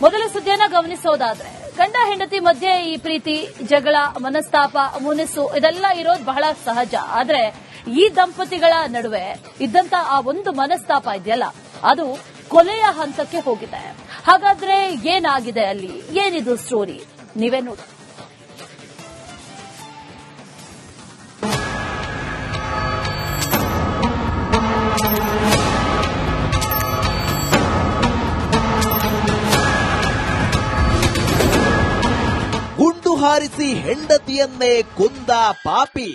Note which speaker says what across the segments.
Speaker 1: ಮೊದಲ ಸುದ್ದಿಯನ್ನ ಗಮನಿಸೋದಾದ್ರೆ ಗಂಡ ಹೆಂಡತಿ ಮಧ್ಯೆ ಈ ಪ್ರೀತಿ ಜಗಳ ಮನಸ್ತಾಪ ಮುನಿಸು ಇದೆಲ್ಲ ಇರೋದು ಬಹಳ ಸಹಜ. ಆದ್ರೆ ಈ ದಂಪತಿಗಳ ನಡುವೆ ಇದ್ದಂತ ಆ ಒಂದು ಮನಸ್ತಾಪ ಇದೆಯಲ್ಲ ಅದು ಕೊಲೆಯ ಹಂತಕ್ಕೆ ಹೋಗಿದೆ. ಹಾಗಾದ್ರೆ ಏನಾಗಿದೆ ಅಲ್ಲಿ, ಏನಿದು ಸ್ಟೋರಿ, ನೀವೇ ನೋಡಿ.
Speaker 2: ಗುಂಡು ಹಾರಿಸಿ ಹೆಂಡತಿಯನ್ನೇ ಕೊಂದ ಪಾಪಿ,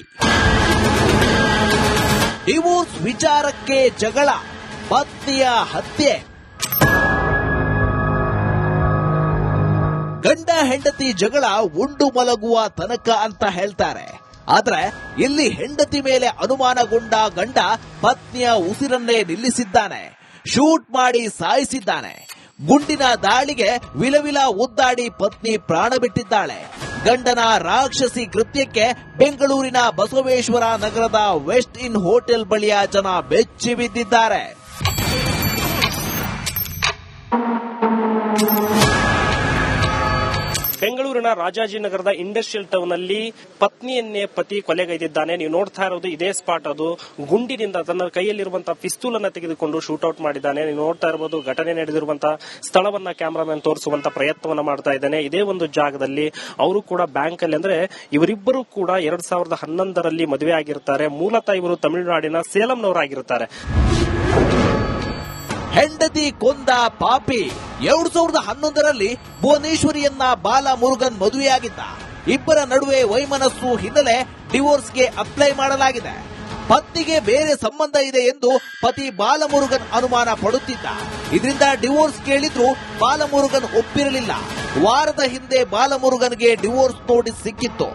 Speaker 2: ಡಿವೋರ್ಸ್ ವಿಚಾರಕ್ಕೆ ಜಗಳ, ಪತ್ನಿಯ ಹತ್ಯೆ. ಗಂಡ ಹೆಂಡತಿ ಜಗಳ ಉಂಡು ಮಲಗುವ ತನಕ ಅಂತ ಹೇಳ್ತಾರೆ. ಆದ್ರೆ ಇಲ್ಲಿ ಹೆಂಡತಿ ಮೇಲೆ ಅನುಮಾನಗೊಂಡ ಗಂಡ ಪತ್ನಿಯ ಉಸಿರನ್ನೇ ನಿಲ್ಲಿಸಿದ್ದಾನೆ, ಶೂಟ್ ಮಾಡಿ ಸಾಯಿಸಿದ್ದಾನೆ. ಗುಂಡಿನ ದಾಳಿಗೆ ವಿಲವಿಲ ಒದ್ದಾಡಿ ಪತ್ನಿ ಪ್ರಾಣ ಬಿಟ್ಟಿದ್ದಾಳೆ. ಗಂಡನ ರಾಕ್ಷಸಿ ಕೃತ್ಯಕ್ಕೆ ಬೆಂಗಳೂರಿನ ಬಸವೇಶ್ವರ ನಗರದ ವೆಸ್ಟ್ ಇನ್ ಹೋಟೆಲ್ ಬಳಿಯ ಜನ ಬೆಚ್ಚಿ ಬಿದ್ದಿದ್ದಾರೆ.
Speaker 3: ಬೆಂಗಳೂರಿನ ರಾಜಾಜಿನಗರದ ಇಂಡಸ್ಟ್ರಿಯಲ್ ಟೌನ್ ನಲ್ಲಿ ಪತ್ನಿಯನ್ನೇ ಪತಿ ಕೊಲೆಗೈದಿದ್ದಾನೆ. ನೀವು ನೋಡ್ತಾ ಇರೋದು ಇದೇ ಸ್ಪಾಟ್. ಅದು ಗುಂಡಿನಿಂದ ತನ್ನ ಕೈಯಲ್ಲಿರುವಂತಹ ಪಿಸ್ತೂಲ್ ಅನ್ನ ತೆಗೆದುಕೊಂಡು ಶೂಟ್ಔಟ್ ಮಾಡಿದ್ದಾನೆ. ನೀವು ನೋಡ್ತಾ ಇರಬಹುದು ಘಟನೆ ನಡೆದಿರುವಂತಹ ಸ್ಥಳವನ್ನ ಕ್ಯಾಮರಾಮನ್ ತೋರಿಸುವಂತ ಪ್ರಯತ್ನವನ್ನ ಮಾಡ್ತಾ ಇದ್ದಾನೆ. ಇದೇ ಒಂದು ಜಾಗದಲ್ಲಿ ಅವರು ಕೂಡ ಬ್ಯಾಂಕ್ ಅಲ್ಲಿ, ಅಂದ್ರೆ ಇವರಿಬ್ಬರು ಕೂಡ 2011ರಲ್ಲಿ ಮದುವೆ ಆಗಿರ್ತಾರೆ. ಮೂಲತಃ ಇವರು ತಮಿಳುನಾಡಿನ ಸೇಲಂನವರಾಗಿರ್ತಾರೆ.
Speaker 2: ಹೆಂಡತಿ ಕೊಂದ ಪಾಪಿ 2011ರಲ್ಲಿ ಭುವನೇಶ್ವರಿಯನ್ನ ಬಾಲಮುರುಗನ್ ಮದುವೆಯಾಗಿದ್ದ. ಇಬ್ಬರ ನಡುವೆ ವೈಮನಸ್ಸು ಹಿನ್ನೆಲೆ ಡಿವೋರ್ಸ್ಗೆ ಅಪ್ಲೈ ಮಾಡಲಾಗಿದೆ. ಪತ್ನಿಗೆ ಬೇರೆ ಸಂಬಂಧ ಇದೆ ಎಂದು ಪತಿ ಬಾಲಮುರುಗನ್ ಅನುಮಾನ ಪಡುತ್ತಿದ್ದ. ಇದರಿಂದ ಡಿವೋರ್ಸ್ ಕೇಳಿದ್ರು ಬಾಲಮುರುಗನ್ ಒಪ್ಪಿರಲಿಲ್ಲ. ವಾರದ ಹಿಂದೆ ಬಾಲಮುರುಗನ್ಗೆ ಡಿವೋರ್ಸ್ ನೋಟಿಸ್ ಸಿಕ್ಕಿತ್ತು.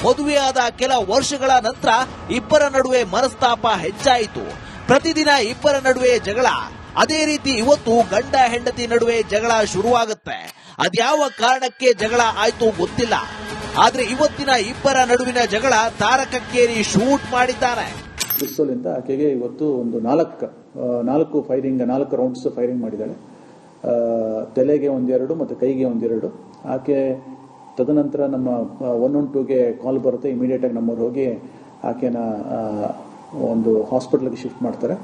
Speaker 2: ಮದುವೆಯಾದ ಕೆಲ ವರ್ಷಗಳ ನಂತರ ಇಬ್ಬರ ನಡುವೆ ಮನಸ್ತಾಪ ಹೆಚ್ಚಾಯಿತು. ಪ್ರತಿದಿನ ಇಬ್ಬರ ನಡುವೆ ಜಗಳ. ಅದೇ ರೀತಿ ಇವತ್ತು ಗಂಡ ಹೆಂಡತಿ ನಡುವೆ ಜಗಳ ಶುರುವಾಗುತ್ತೆ. ಅದ್ಯಾವ ಕಾರಣಕ್ಕೆ ಜಗಳ ಆಯ್ತು ಗೊತ್ತಿಲ್ಲ. ಆದ್ರೆ ಇವತ್ತಿನ ಇಬ್ಬರ ನಡುವಿನ ಜಗಳ ತಾರಕಕ್ಕೇರಿ ಶೂಟ್ ಮಾಡಿದ್ದಾರೆ.
Speaker 4: ಪಿಸ್ತೂಲ್ ಇಂದ ಆಕೆಗೆ ಇವತ್ತು ಒಂದು 4 ರೌಂಡ್ಸ್ ಫೈರಿಂಗ್ ಮಾಡಿದ್ದಾಳೆ. ತಲೆಗೆ ಒಂದೆರಡು ಮತ್ತು ಕೈಗೆ ಒಂದೆರಡು. ಆಕೆ ತದನಂತರ ನಮ್ಮ 112ಗೆ ಕಾಲ್ ಬರುತ್ತೆ. ಇಮಿಡಿಯೇಟ್ ಆಗಿ ನಮ್ಮವ್ರು ಹೋಗಿ ಆಕೆನ ಒಂದು ಹಾಸ್ಪಿಟಲ್ಗೆ ಶಿಫ್ಟ್ ಮಾಡ್ತಾರೆ.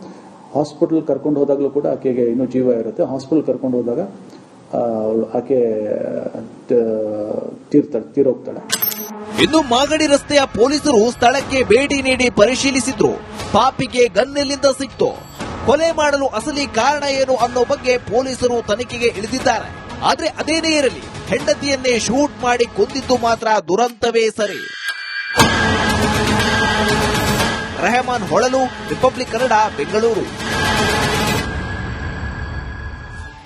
Speaker 4: ಹಾಸ್ಪಿಟಲ್ ಕರ್ಕೊಂಡು ಹೋದಾಗಲೂ ಕೂಡ ಆಕೆಗೆ ಇನ್ನೂ ಜೀವ ಇರುತ್ತೆ. ಹಾಸ್ಪಿಟಲ್ ಕರ್ಕೊಂಡು ಹೋದಾಗ ಆಕೆ ತೀರೋಗ್ತಾಳೆ.
Speaker 2: ಇನ್ನು ಮಾಗಡಿ ರಸ್ತೆಯ ಪೊಲೀಸರು ಸ್ಥಳಕ್ಕೆ ಭೇಟಿ ನೀಡಿ ಪರಿಶೀಲಿಸಿದ್ರು. ಪಾಪಿಗೆ ಗನ್ ಎಲ್ಲಿಂದ ಸಿಕ್ತು, ಕೊಲೆ ಮಾಡಲು ಅಸಲಿ ಕಾರಣ ಏನು ಅನ್ನೋ ಬಗ್ಗೆ ಪೊಲೀಸರು ತನಿಖೆಗೆ ಇಳಿದಿದ್ದಾರೆ. ಆದ್ರೆ ಅದೇನೇ ಇರಲಿ, ಹೆಂಡತಿಯನ್ನೇ ಶೂಟ್ ಮಾಡಿ ಕೊಂದಿದ್ದು ಮಾತ್ರ ದುರಂತವೇ ಸರಿ. ರೆಹಮಾನ್ ಹೊಳಲು, ರಿಪಬ್ಲಿಕ್ ಕನ್ನಡ, ಬೆಂಗಳೂರು.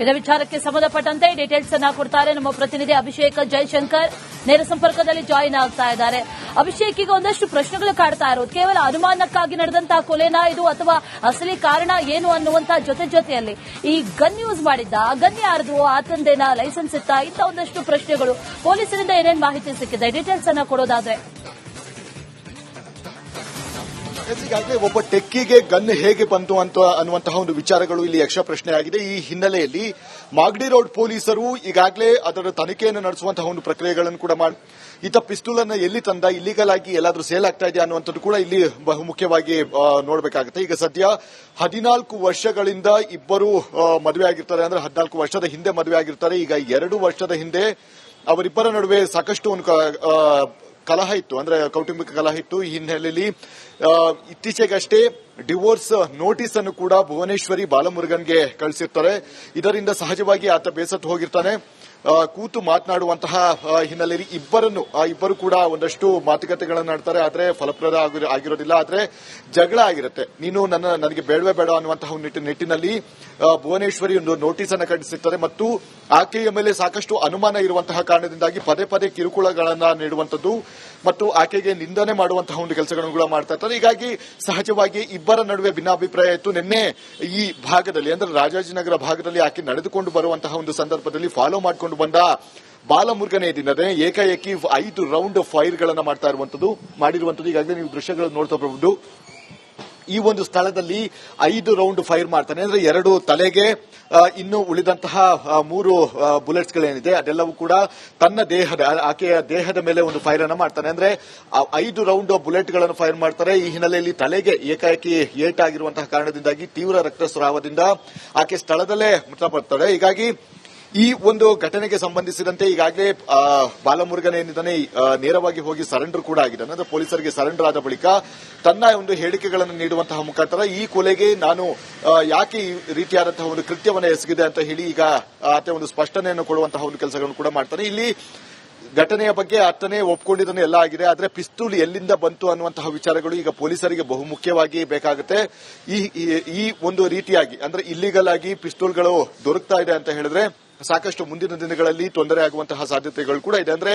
Speaker 1: ಇದೇ ವಿಚಾರಕ್ಕೆ ಸಂಬಂಧಪಟ್ಟಂತೆ ಡೀಟೇಲ್ಸ್ ಅನ್ನ ಕೊಡ್ತಾರೆ ನಮ್ಮ ಪ್ರತಿನಿಧಿ ಅಭಿಷೇಕ್ ಜೈಶಂಕರ್. ನೇರ ಸಂಪರ್ಕದಲ್ಲಿ ಜಾಯಿನ್ ಆಗ್ತಾ ಇದ್ದಾರೆ. ಅಭಿಷೇಕ್, ಈಗ ಒಂದಷ್ಟು ಪ್ರಶ್ನೆಗಳು ಕಾಡ್ತಾ ಇರೋದು ಕೇವಲ ಅನುಮಾನಕ್ಕಾಗಿ ನಡೆದಂತಹ ಕೊಲೆನಾ ಇದು, ಅಥವಾ ಅಸಲಿ ಕಾರಣ ಏನು ಅನ್ನುವಂತಹ ಜೊತೆಯಲ್ಲಿ ಈ ಗನ್ ಯೂಸ್ ಮಾಡಿದ್ದ, ಗನ್ ಯಾರ್ದು, ಆತಂದೇನಾ, ಲೈಸೆನ್ಸ್ ಇತ್ತಾ, ಇಂಥ ಒಂದಷ್ಟು ಪ್ರಶ್ನೆಗಳು. ಪೊಲೀಸರಿಂದ ಏನೇನು ಮಾಹಿತಿ ಸಿಕ್ಕಿದೆ, ಡೀಟೇಲ್ಸ್ ಅನ್ನ ಕೊಡೋದಾದ್ರೆ?
Speaker 5: ಈಗಾಗಲೇ ಒಬ್ಬ ಟೆಕ್ಕಿಗೆ ಗನ್ ಹೇಗೆ ಬಂತು ಅನ್ನುವಂತಹ ಒಂದು ವಿಚಾರಗಳು ಇಲ್ಲಿ ಯಕ್ಷ ಪ್ರಶ್ನೆ ಆಗಿದೆ. ಈ ಹಿನ್ನೆಲೆಯಲ್ಲಿ ಮಾಗಡಿ ರೋಡ್ ಪೊಲೀಸರು ಈಗಾಗಲೇ ಅದರ ತನಿಖೆಯನ್ನು ನಡೆಸುವಂತಹ ಒಂದು ಪ್ರಕ್ರಿಯೆಗಳನ್ನು ಕೂಡ ಮಾಡಿ ಈತ ಪಿಸ್ತೂಲ್ ಅನ್ನು ಎಲ್ಲಿ ತಂದ, ಇಲ್ಲಿಗಲ್ ಆಗಿ ಎಲ್ಲಾದ್ರೂ ಸೇಲ್ ಆಗ್ತಾ ಇದೆಯಾ ಅನ್ನುವಂಥದ್ದು ಕೂಡ ಇಲ್ಲಿ ಬಹುಮುಖ್ಯವಾಗಿ ನೋಡಬೇಕಾಗುತ್ತೆ. ಈಗ ಸದ್ಯ 14 ವರ್ಷಗಳಿಂದ ಇಬ್ಬರು ಮದುವೆ ಆಗಿರ್ತಾರೆ. ಅಂದ್ರೆ 14 ವರ್ಷದ ಹಿಂದೆ ಮದುವೆ ಆಗಿರ್ತಾರೆ. ಈಗ 2 ವರ್ಷದ ಹಿಂದೆ ಅವರಿಬ್ಬರ ನಡುವೆ ಸಾಕಷ್ಟು ಒಂದು ಕಲಹ ಇತ್ತು, ಅಂದ್ರೆ ಕೌಟುಂಬಿಕ ಕಲಹ ಇತ್ತು. ಈ ಹಿನ್ನೆಲೆಯಲ್ಲಿ ಇತ್ತೀಚೆಗಷ್ಟೇ ಡಿವೋರ್ಸ್ ನೋಟಿಸ್ ಅನ್ನು ಕೂಡ ಭುವನೇಶ್ವರಿ ಬಾಲಮುರುಗನ್ಗೆ ಕಳಿಸಿರ್ತಾರೆ. ಇದರಿಂದ ಸಹಜವಾಗಿ ಆತ ಬೇಸತ್ತು ಹೋಗಿರ್ತಾನೆ. ಕೂತು ಮಾತನಾಡುವಂತಹ ಹಿನ್ನೆಲೆಯಲ್ಲಿ ಇಬ್ಬರು ಕೂಡ ಒಂದಷ್ಟು ಮಾತುಕತೆಗಳನ್ನು ನಡೆತಾರೆ. ಆದ್ರೆ ಫಲಪ್ರದ ಆಗಿರೋದಿಲ್ಲ. ಆದ್ರೆ ಜಗಳ ಆಗಿರುತ್ತೆ. ನೀನು ನನಗೆ ಬೇಡವೇ ಬೇಡ ಅನ್ನುವಂತಹ ನಿಟ್ಟಿನಲ್ಲಿ ಭುವನೇಶ್ವರಿ ಒಂದು ನೋಟಿಸ್ ಅನ್ನು ಕಳಿಸಿರ್ತಾರೆ ಮತ್ತು ಆಕೆಯ ಮೇಲೆ ಸಾಕಷ್ಟು ಅನುಮಾನ ಇರುವಂತಹ ಕಾರಣದಿಂದಾಗಿ ಪದೇ ಪದೇ ಕಿರುಕುಳಗಳನ್ನ ನೀಡುವಂತದ್ದು ಮತ್ತು ಆಕೆಗೆ ನಿಂದನೆ ಮಾಡುವಂತಹ ಒಂದು ಕೆಲಸಗಳನ್ನು ಕೂಡ ಮಾಡ್ತಾ ಇರ್ತಾರೆ. ಹೀಗಾಗಿ ಸಹಜವಾಗಿ ಇಬ್ಬರ ನಡುವೆ ಭಿನ್ನಾಭಿಪ್ರಾಯ ಇತ್ತು. ನಿನ್ನೆ ಈ ಭಾಗದಲ್ಲಿ ಅಂದ್ರೆ ರಾಜಾಜಿನಗರ ಭಾಗದಲ್ಲಿ ಆಕೆ ನಡೆದುಕೊಂಡು ಬರುವಂತಹ ಒಂದು ಸಂದರ್ಭದಲ್ಲಿ ಫಾಲೋ ಮಾಡಿಕೊಂಡು ಬಂದ ಬಾಲಮುರುಗನ್ ಏನಿದೆ ಏಕಾಏಕಿ 5 ರೌಂಡ್ ಫೈರ್ಗಳನ್ನ ಮಾಡಿರುವಂತದ್ದು. ಈಗಾಗಲೇ ನೀವು ದೃಶ್ಯಗಳನ್ನು ನೋಡ್ತಾ ಬರಬಹುದು. ಈ ಒಂದು ಸ್ಥಳದಲ್ಲಿ 5 ರೌಂಡ್ ಫೈರ್ ಮಾಡ್ತಾನೆ. ಅಂದ್ರೆ 2 ತಲೆಗೆ, ಇನ್ನು ಉಳಿದಂತಹ 3 ಬುಲೆಟ್ಸ್ಗಳೇನಿದೆ ಅದೆಲ್ಲವೂ ಕೂಡ ತನ್ನ ಆಕೆಯ ದೇಹದ ಮೇಲೆ ಒಂದು ಫೈರ್ ಅನ್ನು ಮಾಡ್ತಾನೆ. ಅಂದ್ರೆ 5 ರೌಂಡ್ ಬುಲೆಟ್ ಗಳನ್ನು ಫೈರ್ ಮಾಡ್ತಾರೆ. ಈ ಹಿನ್ನೆಲೆಯಲ್ಲಿ ತಲೆಗೆ ಏಕಾಏಕಿ ಏಟಾಗಿರುವಂತಹ ಕಾರಣದಿಂದಾಗಿ ತೀವ್ರ ರಕ್ತಸ್ರಾವದಿಂದ ಆಕೆ ಸ್ಥಳದಲ್ಲೇ ಮೃತಪಡ್ತಾಳೆ. ಹೀಗಾಗಿ ಈ ಒಂದು ಘಟನೆಗೆ ಸಂಬಂಧಿಸಿದಂತೆ ಈಗಾಗಲೇ ಬಾಲಮುರುಗನ್ ಏನಿದ್ದಾನೆ ನೇರವಾಗಿ ಹೋಗಿ ಸರೆಂಡರ್ ಕೂಡ ಆಗಿದ್ದಾನೆ. ಅಂದ್ರೆ ಪೊಲೀಸರಿಗೆ ಸರೆಂಡರ್ ಆದ ಬಳಿಕ ತನ್ನ ಒಂದು ಹೇಳಿಕೆಗಳನ್ನು ನೀಡುವಂತಹ ಮುಖಾಂತರ ಈ ಕೊಲೆಗೆ ನಾನು ಯಾಕೆ ಈ ರೀತಿಯಾದಂತಹ ಒಂದು ಕೃತ್ಯವನ್ನು ಎಸಗಿದೆ ಅಂತ ಹೇಳಿ ಈಗ ಆತ ಒಂದು ಸ್ಪಷ್ಟನೆಯನ್ನು ಕೊಡುವಂತಹ ಒಂದು ಕೆಲಸಗಳನ್ನು ಕೂಡ ಮಾಡ್ತಾನೆ. ಇಲ್ಲಿ ಘಟನೆಯ ಬಗ್ಗೆ ಆತನೇ ಒಪ್ಕೊಂಡಿದ್ದನ್ನು ಎಲ್ಲ ಆಗಿದೆ. ಆದ್ರೆ ಪಿಸ್ತೂಲ್ ಎಲ್ಲಿಂದ ಬಂತು ಅನ್ನುವಂತಹ ವಿಚಾರಗಳು ಈಗ ಪೊಲೀಸರಿಗೆ ಬಹುಮುಖ್ಯವಾಗಿ ಬೇಕಾಗುತ್ತೆ. ಈ ಒಂದು ರೀತಿಯಾಗಿ ಅಂದ್ರೆ ಇಲ್ಲಿಗಲ್ ಆಗಿ ಪಿಸ್ತೂಲ್ಗಳು ದೊರಕ್ತಾ ಇದೆ ಅಂತ ಹೇಳಿದ್ರೆ ಸಾಕಷ್ಟು ಮುಂದಿನ ದಿನಗಳಲ್ಲಿ ತೊಂದರೆ ಆಗುವಂತಹ ಸಾಧ್ಯತೆಗಳು ಕೂಡ ಇದೆ. ಅಂದ್ರೆ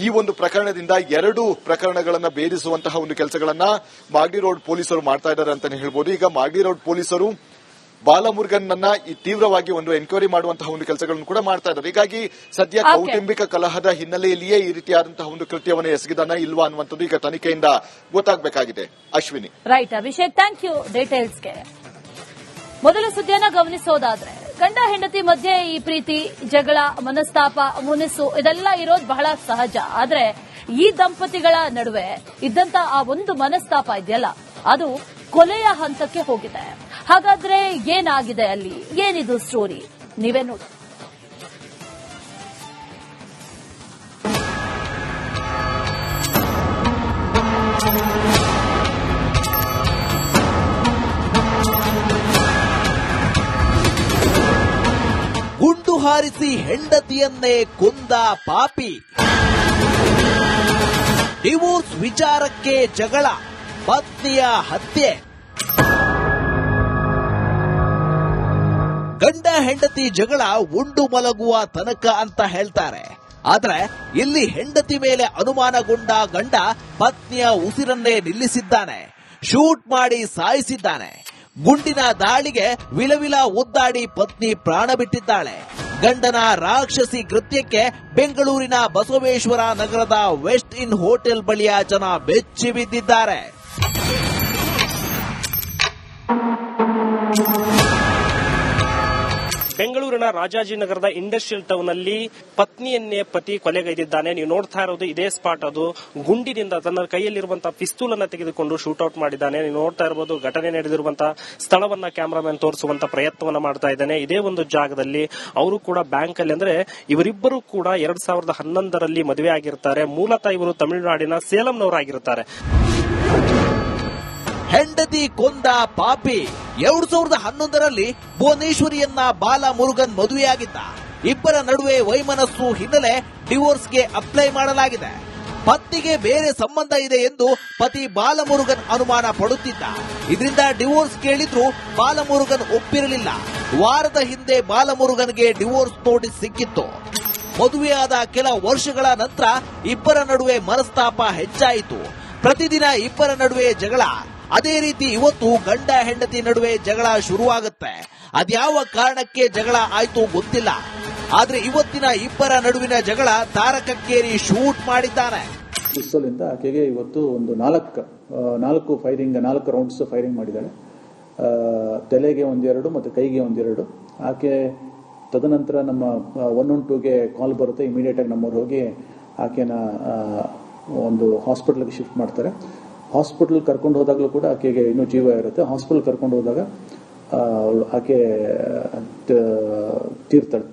Speaker 5: ಈ ಒಂದು ಪ್ರಕರಣದಿಂದ 2 ಪ್ರಕರಣಗಳನ್ನು ಭೇದಿಸುವಂತಹ ಒಂದು ಕೆಲಸಗಳನ್ನ ಮಾಗಡಿ ರೋಡ್ ಪೊಲೀಸರು ಮಾಡ್ತಾ ಇದ್ದಾರೆ ಅಂತಾನೆ ಹೇಳ್ಬೋದು. ಈಗ ಮಾಗಡಿ ರೋಡ್ ಪೊಲೀಸರು ಬಾಲಮುರುಗನ್ ನನ್ನ ತೀವ್ರವಾಗಿ ಒಂದು ಎನ್ಕ್ವೈರಿ ಮಾಡುವಂತಹ ಒಂದು ಕೆಲಸಗಳನ್ನು ಕೂಡ ಮಾಡ್ತಾ ಇದ್ದಾರೆ. ಹೀಗಾಗಿ ಸದ್ಯ ಕೌಟುಂಬಿಕ ಕಲಹದ ಹಿನ್ನೆಲೆಯಲ್ಲಿಯೇ ಈ ರೀತಿಯಾದಂತಹ ಒಂದು ಕೃತ್ಯವನ್ನು ಎಸಗಿದಾನ ಇಲ್ವಾ ಅನ್ನುವಂಥದ್ದು ಈಗ ತನಿಖೆಯಿಂದ ಗೊತ್ತಾಗಬೇಕಾಗಿದೆ. Ashwini.
Speaker 1: Right Abhishek, thank you ಡೀಟೇಲ್ಸ್ಗೆ. ಮೊದಲ ಸುದ್ದಿಯನ್ನ ಗಮನಿಸೋದಾದ್ರೆ, ಗಂಡ ಹೆಂಡತಿ ಮಧ್ಯೆ ಈ ಪ್ರೀತಿ, ಜಗಳ, ಮನಸ್ತಾಪ, ಮುನಿಸು ಇದೆಲ್ಲ ಇರೋದು ಬಹಳ ಸಹಜ. ಆದ್ರೆ ಈ ದಂಪತಿಗಳ ನಡುವೆ ಇದ್ದಂತ ಆ ಒಂದು ಮನಸ್ತಾಪ ಇದೆಯಲ್ಲ, ಅದು ಕೊಲೆಯ ಹಂತಕ್ಕೆ ಹೋಗಿದೆ. ಹಾಗಾದ್ರೆ ಏನಾಗಿದೆ ಅಲ್ಲಿ, ಏನಿದು ಸ್ಟೋರಿ, ನೀವೇ ನೋಡಿ.
Speaker 2: ಗುಂಡು ಹಾರಿಸಿ ಹೆಂಡತಿಯನ್ನೇ ಕೊಂದ ಪಾಪಿ, ಡಿವೋರ್ಸ್ ವಿಚಾರಕ್ಕೆ ಜಗಳ, ಪತ್ನಿಯ ಹತ್ಯೆ. ಗಂಡ ಹೆಂಡತಿ ಜಗಳ ಉಂಡು ಮಲಗುವ ತನಕ ಅಂತ ಹೇಳ್ತಾರೆ. ಆದ್ರೆ ಇಲ್ಲಿ ಹೆಂಡತಿ ಮೇಲೆ ಅನುಮಾನಗೊಂಡ ಗಂಡ ಪತ್ನಿಯ ಉಸಿರನ್ನೇ ನಿಲ್ಲಿಸಿದ್ದಾನೆ, ಶೂಟ್ ಮಾಡಿ ಸಾಯಿಸಿದ್ದಾನೆ. ಗುಂಡಿನ ದಾಳಿಗೆ ವಿಲವಿಲ ಒದ್ದಾಡಿ ಪತ್ನಿ ಪ್ರಾಣ ಬಿಟ್ಟಿದ್ದಾಳೆ. ಗಂಡನ ರಾಕ್ಷಸಿ ಕೃತ್ಯಕ್ಕೆ ಬೆಂಗಳೂರಿನ ಬಸವೇಶ್ವರ ನಗರದ ವೆಸ್ಟ್ ಇನ್ ಹೋಟೆಲ್ ಬಳಿಯ ಜನ ಬೆಚ್ಚಿ ಬಿದ್ದಿದ್ದಾರೆ.
Speaker 3: ಬೆಂಗಳೂರಿನ ರಾಜಾಜಿನಗರದ ಇಂಡಸ್ಟ್ರಿಯಲ್ ಟೌನ್ ಅಲ್ಲಿ ಪತ್ನಿಯನ್ನೇ ಪತಿ ಕೊಲೆಗೈದಿದ್ದಾನೆ. ನೀವು ನೋಡ್ತಾ ಇರೋದು ಇದೇ ಸ್ಪಾಟ್. ಅದು ಗುಂಡಿನಿಂದ ತನ್ನ ಕೈಯಲ್ಲಿರುವಂತಹ ಪಿಸ್ತೂಲ್ ಅನ್ನ ತೆಗೆದುಕೊಂಡು ಶೂಟ್ಔಟ್ ಮಾಡಿದ್ದಾನೆ. ನೀವು ನೋಡ್ತಾ ಇರಬಹುದು ಘಟನೆ ನಡೆದಿರುವಂತಹ ಸ್ಥಳವನ್ನ ಕ್ಯಾಮರಾಮನ್ ತೋರಿಸುವಂತ ಪ್ರಯತ್ನವನ್ನ ಮಾಡ್ತಾ ಇದ್ದಾನೆ. ಇದೇ ಒಂದು ಜಾಗದಲ್ಲಿ ಅವರು ಕೂಡ ಬ್ಯಾಂಕ್ ಅಲ್ಲಿ, ಅಂದ್ರೆ ಇವರಿಬ್ಬರು ಕೂಡ 2011ರಲ್ಲಿ ಮದುವೆ ಆಗಿರ್ತಾರೆ. ಮೂಲತಃ ಇವರು ತಮಿಳುನಾಡಿನ ಸೇಲಂನವರಾಗಿರ್ತಾರೆ.
Speaker 2: ಹೆಂಡತಿ ಕೊಂದ ಪಾಪಿ 2011ರಲ್ಲಿ ಭುವನೇಶ್ವರಿಯನ್ನ ಬಾಲಮುರುಗನ್ ಮದುವೆಯಾಗಿದ್ದ. ಇಬ್ಬರ ನಡುವೆ ವೈಮನಸ್ಸು ಹಿನ್ನೆಲೆ ಡಿವೋರ್ಸ್ಗೆ ಅಪ್ಲೈ ಮಾಡಲಾಗಿದೆ. ಪತ್ನಿಗೆ ಬೇರೆ ಸಂಬಂಧ ಇದೆ ಎಂದು ಪತಿ ಬಾಲಮುರುಗನ್ ಅನುಮಾನ ಪಡುತ್ತಿದ್ದ. ಇದರಿಂದ ಡಿವೋರ್ಸ್ ಕೇಳಿದ್ರು ಬಾಲಮುರುಗನ್ ಒಪ್ಪಿರಲಿಲ್ಲ. ವಾರದ ಹಿಂದೆ ಬಾಲಮುರುಗನ್ಗೆ ಡಿವೋರ್ಸ್ ನೋಟಿಸ್ ಸಿಕ್ಕಿತ್ತು. ಮದುವೆಯಾದ ಕೆಲ ವರ್ಷಗಳ ನಂತರ ಇಬ್ಬರ ನಡುವೆ ಮನಸ್ತಾಪ ಹೆಚ್ಚಾಯಿತು. ಪ್ರತಿದಿನ ಇಬ್ಬರ ನಡುವೆ ಜಗಳ. ಅದೇ ರೀತಿ ಇವತ್ತು ಗಂಡ ಹೆಂಡತಿ ನಡುವೆ ಜಗಳ ಶುರುವಾಗುತ್ತೆ. ಅದ್ಯಾವ ಕಾರಣಕ್ಕೆ ಜಗಳ ಆಯ್ತು ಗೊತ್ತಿಲ್ಲ. ಆದ್ರೆ ಇವತ್ತಿನ ಇಬ್ಬರ ನಡುವಿನ ಜಗಳ ತಾರಕಕ್ಕೇರಿ ಶೂಟ್ ಮಾಡಿದ್ದಾನೆ.
Speaker 4: ಪಿಸ್ತೂಲಿಂದ ಆಕೆಗೆ ಇವತ್ತು ಒಂದು 4 ರೌಂಡ್ಸ್ ಫೈರಿಂಗ್ ಮಾಡಿದ್ದಾಳೆ. ತಲೆಗೆ 1-2 ಮತ್ತು ಕೈಗೆ 1-2. ಆಕೆ ತದನಂತರ ನಮ್ಮ 112ಗೆ ಕಾಲ್ ಬರುತ್ತೆ. ಇಮಿಡಿಯೇಟ್ ಆಗಿ ನಮ್ಮವ್ರು ಹೋಗಿ ಆಕೆನ ಒಂದು ಹಾಸ್ಪಿಟಲ್ಗೆ ಶಿಫ್ಟ್ ಮಾಡ್ತಾರೆ. ಹಾಸ್ಪಿಟಲ್ ಕರ್ಕೊಂಡು ಹೋದಾಗಲೂ ಕೂಡ ಆಕೆಗೆ ಇನ್ನೂ ಜೀವ ಇರುತ್ತೆ. ಹಾಸ್ಪಿಟಲ್ ಕರ್ಕೊಂಡು ಹೋದಾಗ ಆಕೆ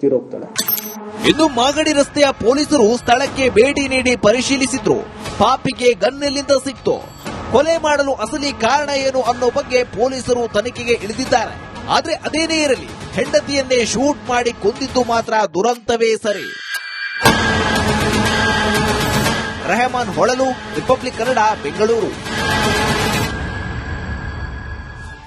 Speaker 4: ತೀರೋಗ್ತಾಳೆ.
Speaker 2: ಇನ್ನು ಮಾಗಡಿ ರಸ್ತೆಯ ಪೊಲೀಸರು ಸ್ಥಳಕ್ಕೆ ಭೇಟಿ ನೀಡಿ ಪರಿಶೀಲಿಸಿದ್ರು. ಪಾಪಿಗೆ ಗನ್ನೆಲ್ಲಿಂದ ಸಿಕ್ತು, ಕೊಲೆ ಮಾಡಲು ಅಸಲಿ ಕಾರಣ ಏನು ಅನ್ನೋ ಬಗ್ಗೆ ಪೊಲೀಸರು ತನಿಖೆಗೆ ಇಳಿದಿದ್ದಾರೆ. ಆದ್ರೆ ಅದೇನೇ ಇರಲಿ, ಹೆಂಡತಿಯನ್ನೇ ಶೂಟ್ ಮಾಡಿ ಕೊಂದಿದ್ದು ಮಾತ್ರ ದುರಂತವೇ ಸರಿ. ರೆಹಮಾನ್ ಹೊಳಲು, ರಿಪಬ್ಲಿಕ್ ಕನ್ನಡ, ಬೆಂಗಳೂರು.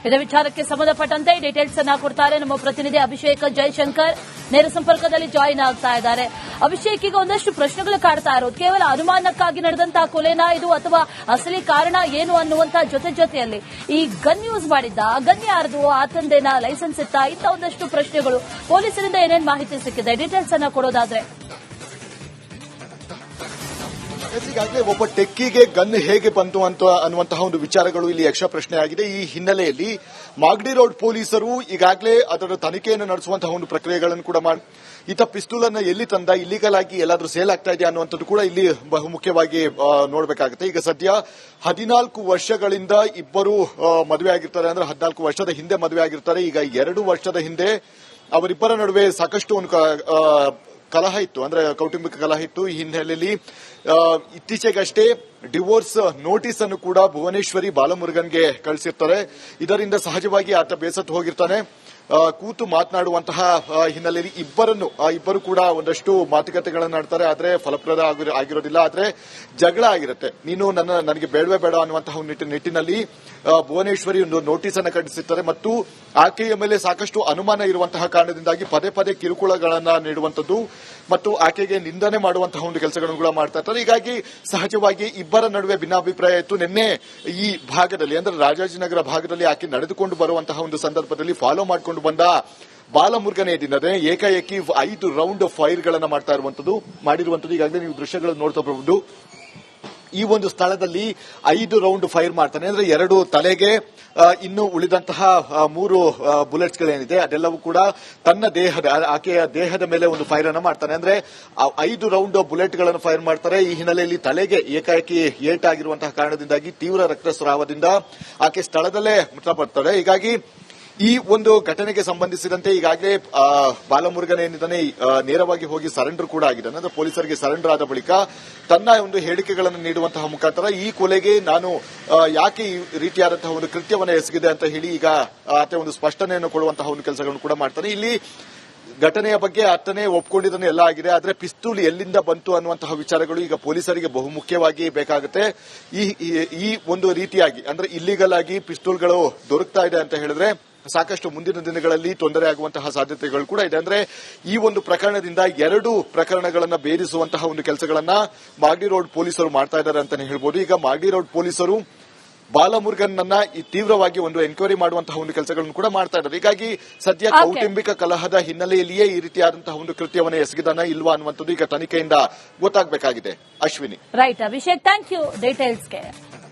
Speaker 1: ಇದೇ ವಿಚಾರಕ್ಕೆ ಸಂಬಂಧಪಟ್ಟಂತೆ ಡೀಟೇಲ್ಸ್ ಅನ್ನ ಕೊಡ್ತಾರೆ ನಮ್ಮ ಪ್ರತಿನಿಧಿ ಅಭಿಷೇಕ್ ಜೈಶಂಕರ್. ನೇರ ಸಂಪರ್ಕದಲ್ಲಿ ಜಾಯಿನ್ ಆಗ್ತಾ ಇದ್ದಾರೆ. ಅಭಿಷೇಕ್, ಈಗ ಒಂದಷ್ಟು ಪ್ರಶ್ನೆಗಳು ಕಾಡ್ತಾ ಇರೋದು, ಕೇವಲ ಅನುಮಾನಕ್ಕಾಗಿ ನಡೆದಂತಹ ಕೊಲೆನಾ ಇದು, ಅಥವಾ ಅಸಲಿ ಕಾರಣ ಏನು ಅನ್ನುವಂತ ಜೊತೆಯಲ್ಲಿ ಈ ಗನ್ ಯೂಸ್ ಮಾಡಿದ್ದ, ಗನ್ ಯಾರ್ದು, ಆತಂದೇನ, ಲೈಸೆನ್ಸ್ ಇತ್ತಾ, ಇಂಥ ಒಂದಷ್ಟು ಪ್ರಶ್ನೆಗಳು. ಪೊಲೀಸರಿಂದ ಏನೇನು ಮಾಹಿತಿ ಸಿಕ್ಕಿದೆ, ಡೀಟೇಲ್ಸ್ ಅನ್ನ ಕೊಡೋದಾದ್ರೆ.
Speaker 5: ಈಗಾಗಲೇ ಒಬ್ಬ ಟೆಕ್ಕಿಗೆ ಗನ್ ಹೇಗೆ ಬಂತು ಅನ್ನುವಂತಹ ಒಂದು ವಿಚಾರಗಳು ಇಲ್ಲಿ ಯಕ್ಷ ಪ್ರಶ್ನೆ ಆಗಿದೆ. ಈ ಹಿನ್ನೆಲೆಯಲ್ಲಿ ಮಾಗಡಿ ರೋಡ್ ಪೊಲೀಸರು ಈಗಾಗಲೇ ಅದರ ತನಿಖೆಯನ್ನು ನಡೆಸುವಂತಹ ಒಂದು ಪ್ರಕ್ರಿಯೆಗಳನ್ನು ಕೂಡ ಮಾಡಿ ಈತ ಪಿಸ್ತೂಲ್ ಅನ್ನು ಎಲ್ಲಿ ತಂದ, ಇಲ್ಲಿಗಲ್ ಆಗಿ ಎಲ್ಲಾದ್ರೂ ಸೇಲ್ ಆಗ್ತಾ ಇದೆಯಾ ಅನ್ನುವಂಥದ್ದು ಕೂಡ ಇಲ್ಲಿ ಬಹುಮುಖ್ಯವಾಗಿ ನೋಡಬೇಕಾಗುತ್ತೆ. ಈಗ ಸದ್ಯ 14 ವರ್ಷಗಳಿಂದ ಇಬ್ಬರು ಮದುವೆ ಆಗಿರ್ತಾರೆ, ಅಂದ್ರೆ 14 ವರ್ಷದ ಹಿಂದೆ ಮದುವೆ ಆಗಿರ್ತಾರೆ. ಈಗ 2 ವರ್ಷದ ಹಿಂದೆ ಅವರಿಬ್ಬರ ನಡುವೆ ಸಾಕಷ್ಟು ಒಂದು ಕಲಹ ಇತ್ತು, ಅಂದ್ರೆ ಕೌಟುಂಬಿಕ ಕಲಹ ಇತ್ತು. ಈ ಹಿನ್ನೆಲೆಯಲ್ಲಿ ಇತ್ತೀಚೆಗಷ್ಟೇ ಡಿವೋರ್ಸ್ ನೋಟಿಸ್ ಅನ್ನು ಕೂಡ ಭುವನೇಶ್ವರಿ ಬಾಲಮುರುಗನ್ಗೆ ಕಳಿಸಿರ್ತಾರೆ. ಇದರಿಂದ ಸಹಜವಾಗಿ ಆತ ಬೇಸತ್ತು ಹೋಗಿರ್ತಾನೆ. ಕೂತು ಮಾತನಾಡುವಂತಹ ಹಿನ್ನೆಲೆಯಲ್ಲಿ ಇಬ್ಬರು ಕೂಡ ಒಂದಷ್ಟು ಮಾತುಕತೆಗಳನ್ನು ಆಡ್ತಾರೆ. ಆದ್ರೆ ಫಲಪ್ರದ ಆಗಿರೋದಿಲ್ಲ. ಆದ್ರೆ ಜಗಳ ಆಗಿರುತ್ತೆ. ನೀನು ನನಗೆ ಬೇಡವೇ ಬೇಡ ಅನ್ನುವಂತಹ ನಿಟ್ಟಿನಲ್ಲಿ ಭುವನೇಶ್ವರಿ ಒಂದು ನೋಟಿಸ್ ಅನ್ನು ಕಳಿಸಿರ್ತಾರೆ ಮತ್ತು ಆಕೆಯ ಮೇಲೆ ಸಾಕಷ್ಟು ಅನುಮಾನ ಇರುವಂತಹ ಕಾರಣದಿಂದಾಗಿ ಪದೇ ಪದೇ ಕಿರುಕುಳಗಳನ್ನ ನೀಡುವಂತದ್ದು ಮತ್ತು ಆಕೆಗೆ ನಿಂದನೆ ಮಾಡುವಂತಹ ಒಂದು ಕೆಲಸಗಳನ್ನು ಕೂಡ ಮಾಡ್ತಾ ಇರ್ತಾರೆ. ಹೀಗಾಗಿ ಸಹಜವಾಗಿ ಇಬ್ಬರ ನಡುವೆ ಭಿನ್ನಾಭಿಪ್ರಾಯ ಇತ್ತು. ನಿನ್ನೆ ಈ ಭಾಗದಲ್ಲಿ ಅಂದ್ರೆ ರಾಜಾಜಿನಗರ ಭಾಗದಲ್ಲಿ ಆಕೆ ನಡೆದುಕೊಂಡು ಬರುವಂತಹ ಒಂದು ಸಂದರ್ಭದಲ್ಲಿ ಫಾಲೋ ಮಾಡಿಕೊಂಡು ಬಂದ ಬಾಲಮುರುಗನ್ ಏನಿದೆ ಏಕಾಏಕಿ 5 ರೌಂಡ್ ಫೈರ್ಗಳನ್ನು ಮಾಡಿರುವಂತದ್ದು ಈಗಾಗಲೇ ನೀವು ದೃಶ್ಯಗಳನ್ನು ನೋಡ್ತಾ ಬರಬಹುದು. ಈ ಒಂದು ಸ್ಥಳದಲ್ಲಿ 5 ರೌಂಡ್ ಫೈರ್ ಮಾಡ್ತಾನೆ. ಅಂದ್ರೆ 2 ತಲೆಗೆ, ಇನ್ನು ಉಳಿದಂತಹ 3 ಬುಲೆಟ್ಸ್ಗಳೇನಿದೆ ಅದೆಲ್ಲವೂ ಕೂಡ ತನ್ನ ಆಕೆಯ ದೇಹದ ಮೇಲೆ ಒಂದು ಫೈರ್ ಅನ್ನು ಮಾಡ್ತಾನೆ. ಅಂದ್ರೆ 5 ರೌಂಡ್ ಬುಲೆಟ್ಗಳನ್ನು ಫೈರ್ ಮಾಡ್ತಾರೆ. ಈ ಹಿನ್ನೆಲೆಯಲ್ಲಿ ತಲೆಗೆ ಏಕಾಏಕಿ ಏಟಾಗಿರುವಂತಹ ಕಾರಣದಿಂದಾಗಿ ತೀವ್ರ ರಕ್ತಸ್ರಾವದಿಂದ ಆಕೆ ಸ್ಥಳದಲ್ಲೇ ಮೃತಪಡ್ತಾಳೆ. ಹೀಗಾಗಿ ಈ ಒಂದು ಘಟನೆಗೆ ಸಂಬಂಧಿಸಿದಂತೆ ಈಗಾಗಲೇ ಬಾಲಮುರುಗನ್ ಏನಿದ್ದಾನೆ ನೇರವಾಗಿ ಹೋಗಿ ಸರೆಂಡರ್ ಕೂಡ ಆಗಿದ್ದಾನೆ. ಅಂದ್ರೆ ಪೊಲೀಸರಿಗೆ ಸರೆಂಡರ್ ಆದ ಬಳಿಕ ತನ್ನ ಒಂದು ಹೇಳಿಕೆಗಳನ್ನು ನೀಡುವಂತಹ ಮುಖಾಂತರ ಈ ಕೊಲೆಗೆ ನಾನು ಯಾಕೆ ಈ ರೀತಿಯಾದಂತಹ ಒಂದು ಕೃತ್ಯವನ್ನು ಎಸಗಿದೆ ಅಂತ ಹೇಳಿ ಈಗ ಆತ ಒಂದು ಸ್ಪಷ್ಟನೆಯನ್ನು ಕೊಡುವಂತಹ ಒಂದು ಕೆಲಸಗಳನ್ನು ಕೂಡ ಮಾಡ್ತಾನೆ. ಇಲ್ಲಿ ಘಟನೆಯ ಬಗ್ಗೆ ಆತನೇ ಒಪ್ಕೊಂಡಿದ್ದನ್ನು ಎಲ್ಲ ಆಗಿದೆ. ಆದ್ರೆ ಪಿಸ್ತೂಲ್ ಎಲ್ಲಿಂದ ಬಂತು ಅನ್ನುವಂತಹ ವಿಚಾರಗಳು ಈಗ ಪೊಲೀಸರಿಗೆ ಬಹುಮುಖ್ಯವಾಗಿ ಬೇಕಾಗುತ್ತೆ. ಈ ಒಂದು ರೀತಿಯಾಗಿ ಅಂದ್ರೆ ಇಲ್ಲಿಗಲ್ ಆಗಿ ಪಿಸ್ತೂಲ್ಗಳು ದೊರಕ್ತಾ ಇದೆ ಅಂತ ಹೇಳಿದ್ರೆ ಸಾಕಷ್ಟು ಮುಂದಿನ ದಿನಗಳಲ್ಲಿ ತೊಂದರೆ ಆಗುವಂತಹ ಸಾಧ್ಯತೆಗಳು ಕೂಡ ಇದೆ. ಅಂದ್ರೆ ಈ ಒಂದು ಪ್ರಕರಣದಿಂದ 2 ಪ್ರಕರಣಗಳನ್ನು ಬೇರಿಸುವಂತಹ ಒಂದು ಕೆಲಸಗಳನ್ನ ಮಾಗಡಿ ರೋಡ್ ಪೊಲೀಸರು ಮಾಡ್ತಾ ಇದ್ದಾರೆ ಅಂತಾನೆ ಹೇಳ್ಬೋದು. ಈಗ ಮಾಗಡಿ ರೋಡ್ ಪೊಲೀಸರು ಬಾಲಮುರುಗನ್ ತೀವ್ರವಾಗಿ ಒಂದು ಎನ್ಕ್ವೈರಿ ಮಾಡುವಂತಹ ಒಂದು ಕೆಲಸಗಳನ್ನು ಕೂಡ ಮಾಡ್ತಾ ಇದ್ದಾರೆ. ಹೀಗಾಗಿ ಸದ್ಯ ಕೌಟುಂಬಿಕ ಕಲಹದ ಹಿನ್ನೆಲೆಯಲ್ಲಿಯೇ ಈ ರೀತಿಯಾದಂತಹ ಒಂದು ಕೃತ್ಯವನ್ನು ಎಸಗಿದಾನ ಇಲ್ವಾ ಅನ್ನುವಂಥದ್ದು ಈಗ ತನಿಖೆಯಿಂದ ಗೊತ್ತಾಗಬೇಕಾಗಿದೆ. Ashwini.
Speaker 1: Right Abhishek, thank you ಡೀಟೇಲ್ಸ್ಗೆ.